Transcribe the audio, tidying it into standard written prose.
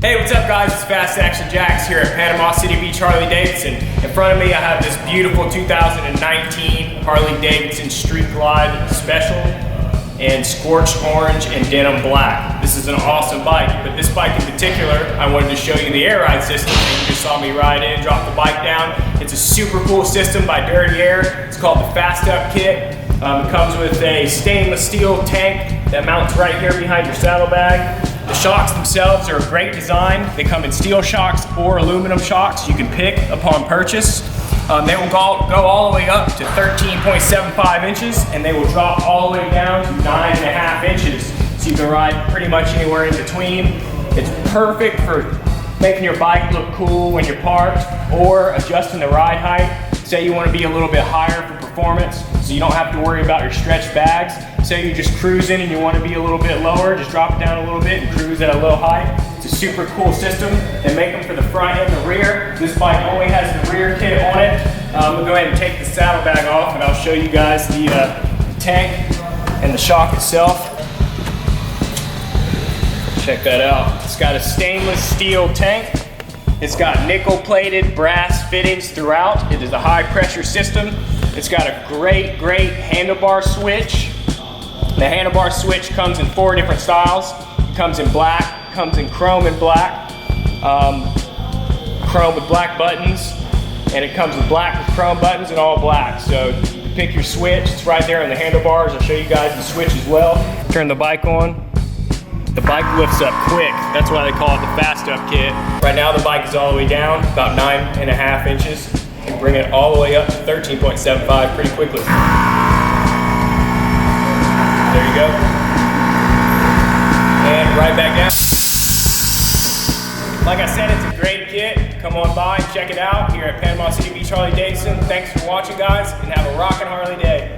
Hey, what's up guys? It's Fast Action Jax here at Panama City Beach Harley-Davidson. In front of me I have this beautiful 2019 Harley-Davidson Street Glide Special in scorched orange and denim black. This is an awesome bike, but this bike in particular, I wanted to show you the air ride system. You just saw me ride in, drop the bike down. It's a super cool system by Dirty Air. It's called the Fast Up Kit. It comes with a stainless steel tank that mounts right here behind your saddlebag. The shocks themselves are a great design. They come in steel shocks or aluminum shocks. You can pick upon purchase. They will go all the way up to 13.75 inches, and they will drop all the way down to 9.5 inches. So you can ride pretty much anywhere in between. It's perfect for making your bike look cool when you're parked or adjusting the ride height. Say you want to be a little bit higher for performance, so you don't have to worry about your stretch bags. Say you're just cruising and you want to be a little bit lower, just drop it down a little bit and cruise at a low height. It's a super cool system. They make them for the front and the rear. This bike only has the rear kit on it. We'll go ahead and take the saddlebag off and I'll show you guys the tank and the shock itself. Check that out. It's got a stainless steel tank. It's got nickel-plated brass fittings throughout. It is a high-pressure system. It's got a great handlebar switch. The handlebar switch comes in 4 different styles. It comes in black, comes in chrome and black, chrome with black buttons, and it comes with black with chrome buttons and all black. So you pick your switch. It's right there on the handlebars. I'll show you guys the switch as well. Turn the bike on. The bike lifts up quick. That's why they call it the Fast Up Kit. Right now the bike is all the way down, about 9.5 inches. You can bring it all the way up to 13.75 pretty quickly. There you go. And right back down. Like I said, it's a great kit. Come on by and check it out here at Panama City Beach Harley-Davidson. Thanks for watching guys, and have a rockin' Harley day.